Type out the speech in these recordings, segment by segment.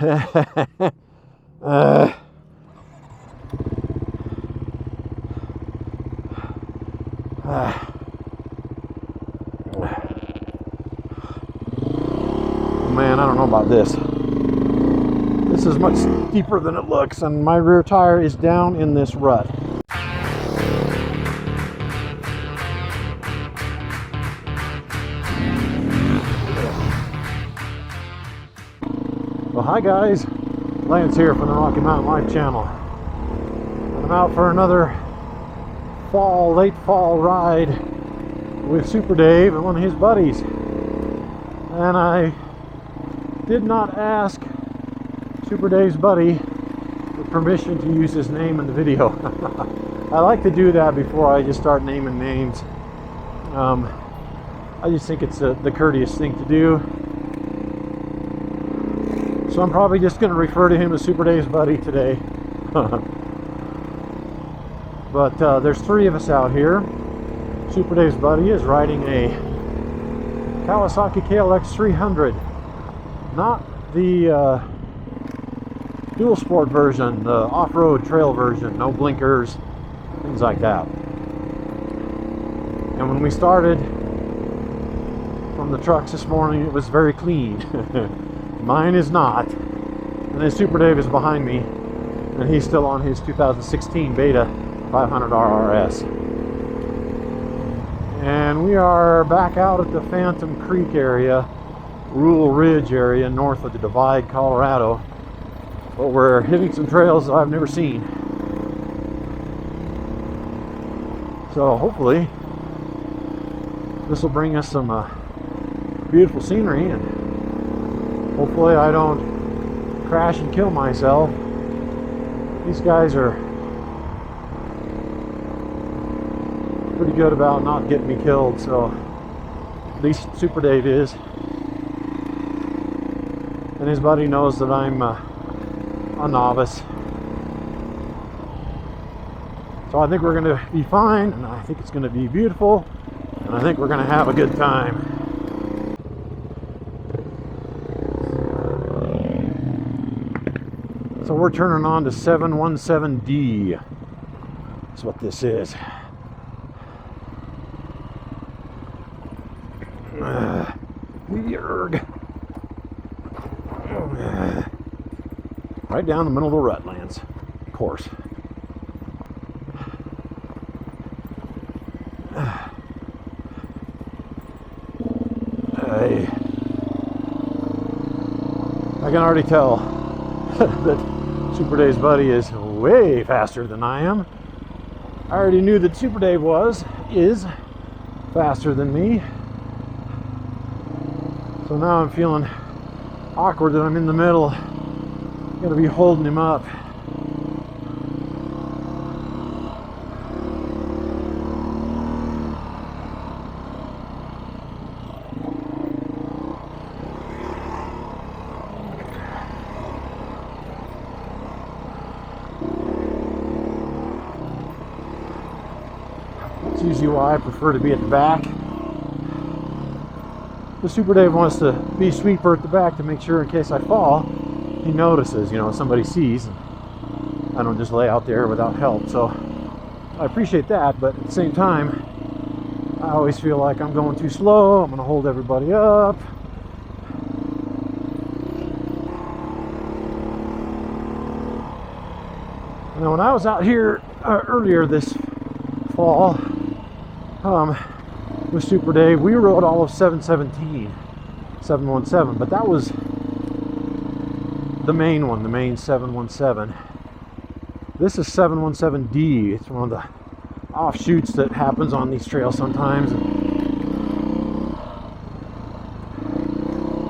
Man, I don't know about this. This is much steeper than it looks, and my rear tire is down in this rut. Well, hi guys, Lance here from the Rocky Mountain Life channel. I'm out for another late fall ride with Super Dave and one of his buddies. And I did not ask Super Dave's buddy for permission to use his name in the video. I like to do that before I just start naming names. I just think it's the courteous thing to do. So I'm probably just going to refer to him as Super Dave's buddy today. But there's three of us out here. Super Dave's buddy is riding a Kawasaki KLX 300. Not the dual sport version, the off-road trail version, no blinkers, things like that. And when we started from the trucks this morning, it was very clean. Mine is not. And then Super Dave is behind me, and he's still on his 2016 Beta 500 RRS. And we are back out at the Phantom Creek area, Rural Ridge area, north of the Divide, Colorado. But we're hitting some trails that I've never seen. So hopefully this will bring us some beautiful scenery, and hopefully I don't crash and kill myself. These guys are pretty good about not getting me killed, so at least Super Dave is. And his buddy knows that I'm a novice. So I think we're going to be fine, and I think it's going to be beautiful, and I think we're going to have a good time. So we're turning on to 717D. That's what this is. Yerg. Right down the middle of the rut, Lance. Of course. I can already tell that Super Dave's buddy is way faster than I am. I already knew that Super Dave is faster than me. So now I'm feeling awkward that I'm in the middle. I'm gonna be holding him up. That's usually why I prefer to be at the back. The Super Dave wants to be sweeper at the back to make sure in case I fall, he notices, you know, somebody sees. I don't just lay out there without help. So I appreciate that, but at the same time, I always feel like I'm going too slow. I'm going to hold everybody up. Now, when I was out here earlier this fall, with Super Dave, we rode all of 717, but that was the main one, the main 717. This is 717D. It's one of the offshoots that happens on these trails sometimes.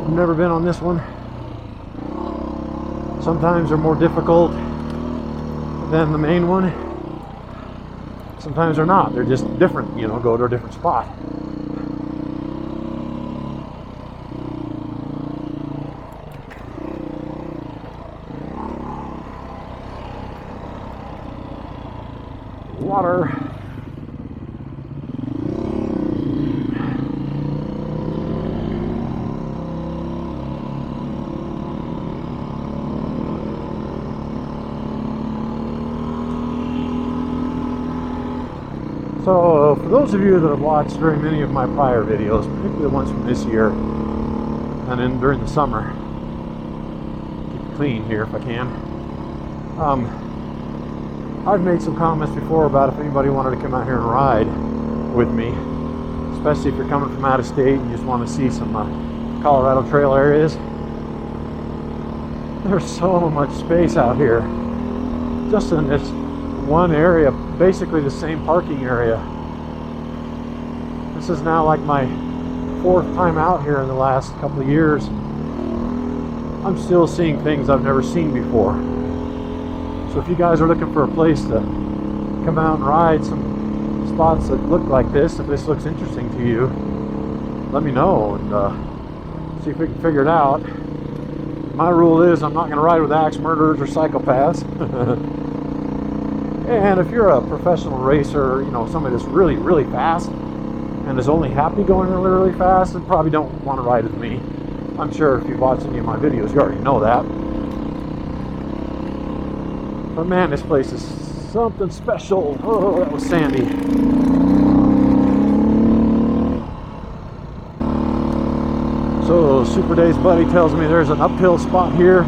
I've never been on this one. Sometimes they're more difficult than the main one. Sometimes they're not. They're just different, you know, go to a different spot. Water. So, for those of you that have watched very many of my prior videos, particularly the ones from this year, and then during the summer, keep it clean here if I can. I've made some comments before about if anybody wanted to come out here and ride with me, especially if you're coming from out of state and you just want to see some Colorado trail areas. There's so much space out here, just in this one area, basically the same parking area. This is now like my 4th time out here in the last couple of years. I'm still seeing things I've never seen before. So if you guys are looking for a place to come out and ride, some spots that look like this, if this looks interesting to you, let me know and see if we can figure it out. My rule is I'm not going to ride with axe murderers or psychopaths. And if you're a professional racer, you know, somebody that's really, really fast and is only happy going really, really fast, then probably don't want to ride with me. I'm sure if you've watched any of my videos, you already know that. But man, this place is something special. Oh, that was sandy. So Super Dave's buddy tells me there's an uphill spot here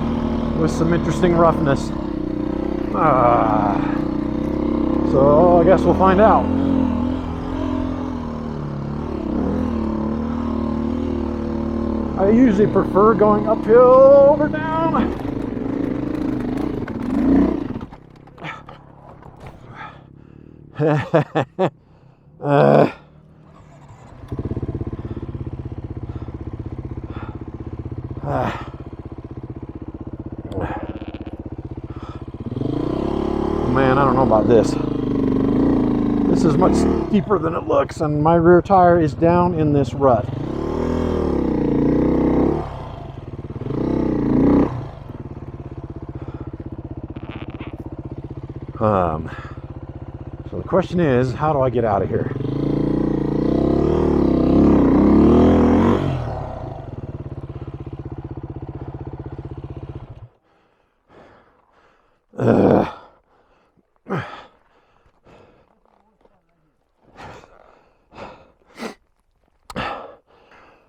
with some interesting roughness. So I guess we'll find out. I usually prefer going uphill over down. Man, I don't know about this. This is much steeper than it looks, and my rear tire is down in this rut. So the question is, how do I get out of here?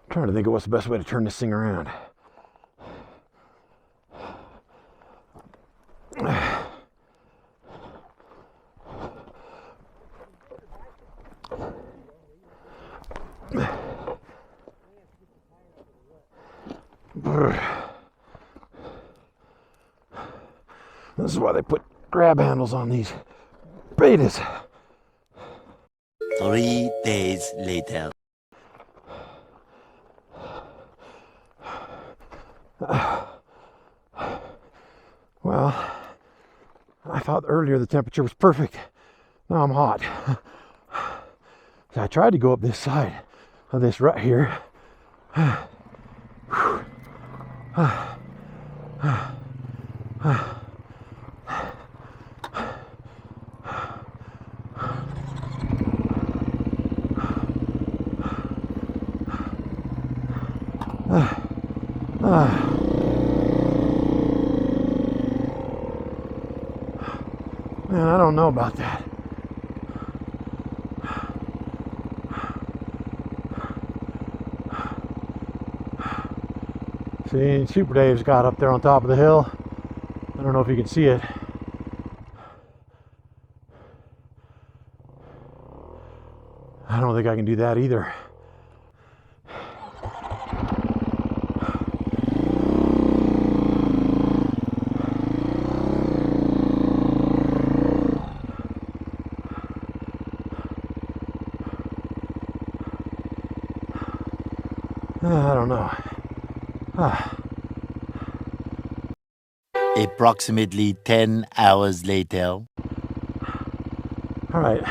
Trying to think of what's the best way to turn this thing around. This is why they put grab handles on these betas. 3 days later. Well, I thought earlier the temperature was perfect. Now I'm hot. So I tried to go up this side of this rut here. Man, I don't know about that. See, Super Dave's got up there on top of the hill. I don't know if you can see it. I don't think I can do that either. I don't know. Approximately 10 hours later. All right,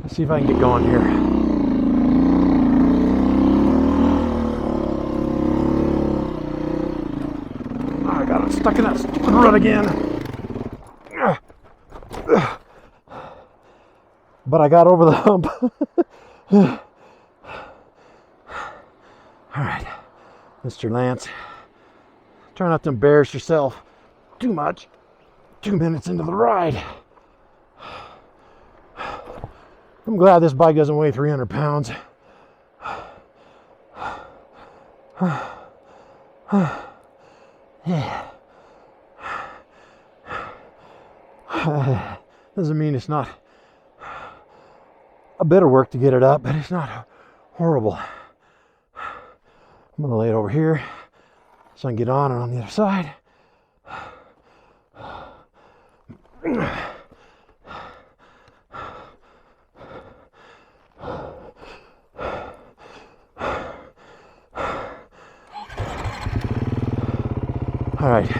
let's see if I can get going here. Oh, I got it stuck in that stupid rut again. But I got over the hump. All right, Mr. Lance, try not to embarrass yourself too much. 2 minutes into the ride. I'm glad this bike doesn't weigh 300 pounds. Yeah. Doesn't mean it's not a bit of work to get it up, but it's not horrible. I'm gonna lay it over here so I can get on it on the other side. All right.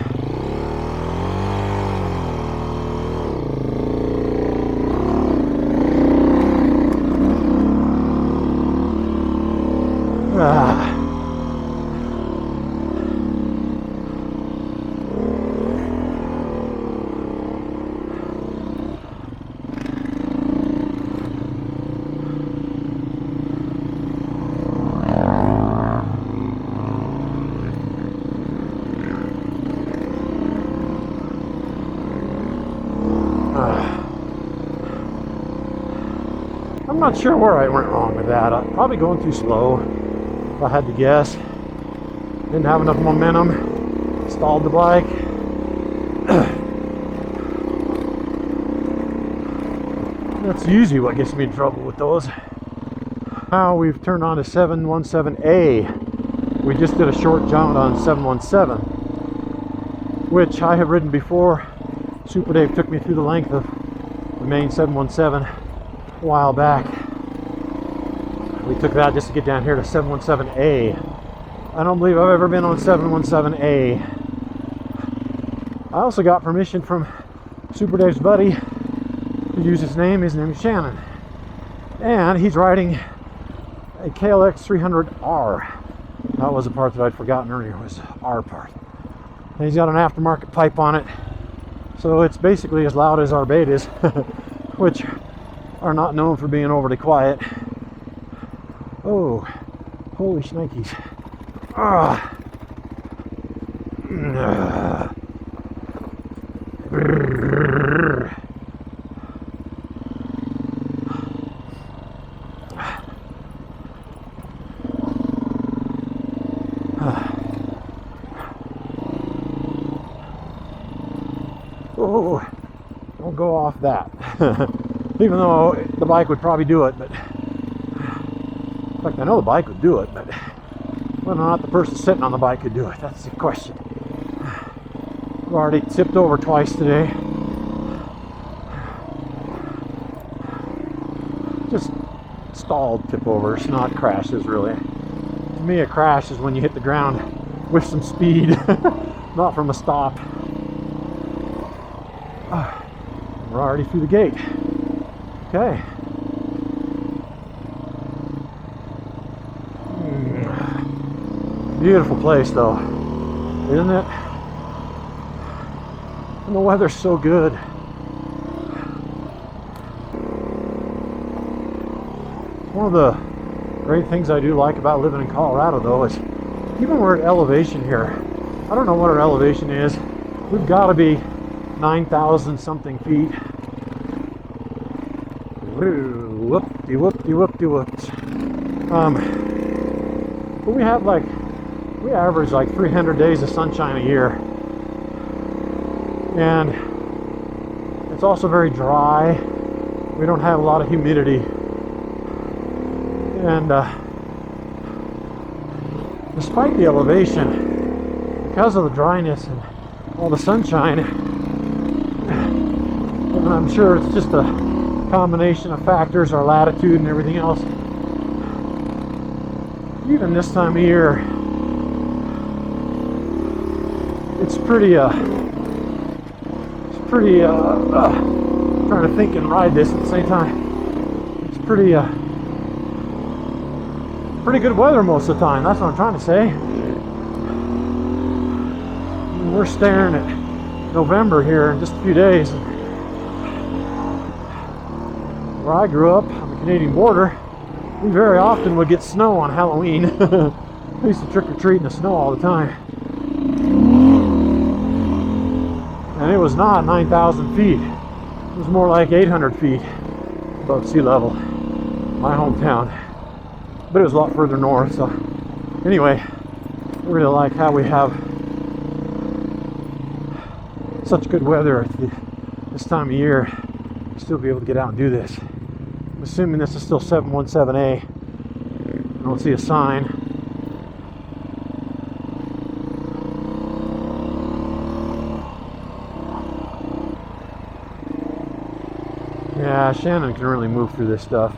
I'm not sure where I went wrong with that. Probably going too slow, if I had to guess. Didn't have enough momentum. Stalled the bike. That's usually what gets me in trouble with those. Now we've turned on to 717A. We just did a short jaunt on 717, which I have ridden before. Super Dave took me through the length of the main 717 a while back. We took that just to get down here to 717A. I don't believe I've ever been on 717A. I also got permission from Super Dave's buddy to use his name. His name is Shannon. And he's riding a KLX 300R. That was the part that I'd forgotten earlier, was the R part. And he's got an aftermarket pipe on it. So it's basically as loud as our betas, which are not known for being overly quiet. Oh, holy shnikes. Ah. Oh, don't go off that. Even though the bike would probably do it, but in fact, I know the bike would do it, but whether or not the person sitting on the bike could do it, that's the question. I've already tipped over twice today. Just stalled tip overs, not crashes really. To me, a crash is when you hit the ground with some speed, not from a stop. We're already through the gate. Okay. Beautiful place though, isn't it? And the weather's so good. One of the great things I do like about living in Colorado though is even we're at elevation here. I don't know what our elevation is. We've got to be 9,000 something feet. Whoop-de whoop-de whoop-de whoops. But we have we average like 300 days of sunshine a year. And it's also very dry. We don't have a lot of humidity. And despite the elevation, because of the dryness and all the sunshine, and I'm sure it's just a combination of factors, our latitude and everything else, even this time of year, it's pretty trying to think and ride this at the same time. It's pretty good weather most of the time. That's what I'm trying to say. We're staring at November here in just a few days. Where I grew up on the Canadian border, we very often would get snow on Halloween. We used to trick or treat in the snow all the time. And it was not 9,000 feet. It was more like 800 feet above sea level. my hometown, but it was a lot further north. So anyway, I really like how we have such good weather at this time of year. Still be able to get out and do this. I'm assuming this is still 717A. I don't see a sign. Yeah, Shannon can really move through this stuff.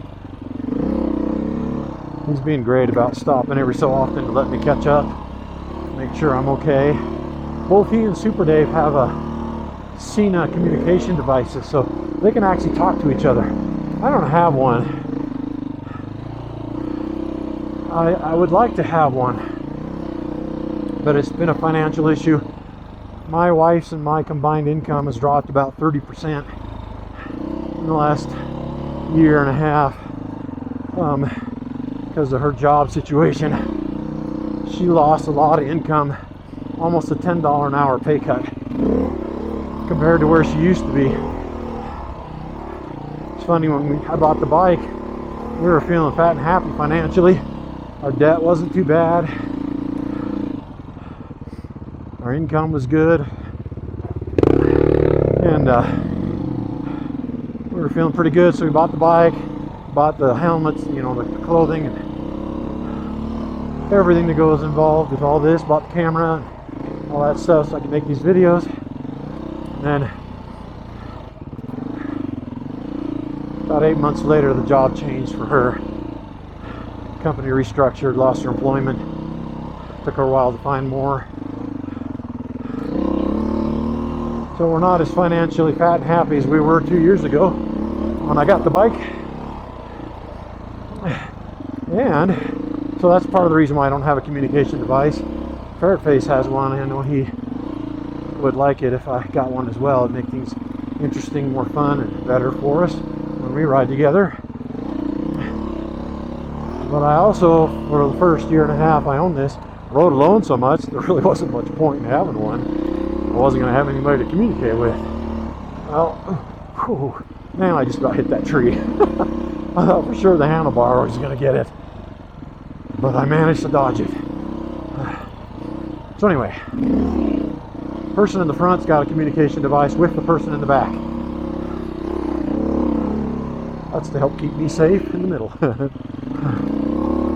He's being great about stopping every so often to let me catch up, make sure I'm okay. Both he and Super Dave have a Cena communication devices, so they can actually talk to each other. I don't have one. I would like to have one, but it's been a financial issue. My wife's and my combined income has dropped about 30% in the last year and a half because of her job situation. She lost a lot of income, almost a $10 an hour pay cut compared to where she used to be. It's funny, when I bought the bike, we were feeling fat and happy financially. Our debt wasn't too bad. Our income was good. And we were feeling pretty good, so we bought the bike, bought the helmets, you know, the clothing, and everything that goes involved with all this, bought the camera, and all that stuff so I could make these videos. And then about 8 months later, the job changed for her. Company restructured, lost her employment. Took her a while to find more. So we're not as financially fat and happy as we were 2 years ago when I got the bike. And so that's part of the reason why I don't have a communication device. Ferret Face has one, and I know he would like it if I got one as well. It'd make things interesting, more fun, and better for us when we ride together. But I also, for the first year and a half I owned this, rode alone so much, there really wasn't much point in having one. I wasn't going to have anybody to communicate with. Well, whew, man, I just about hit that tree. I thought for sure the handlebar was going to get it, but I managed to dodge it. So anyway, person in the front's got a communication device with the person in the back. That's to help keep me safe in the middle.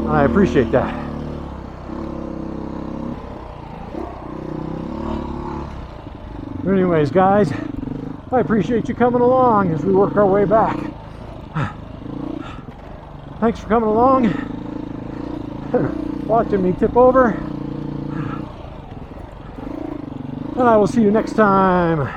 I appreciate that. Anyways, guys, I appreciate you coming along as we work our way back. Thanks for coming along, watching me tip over, and I will see you next time.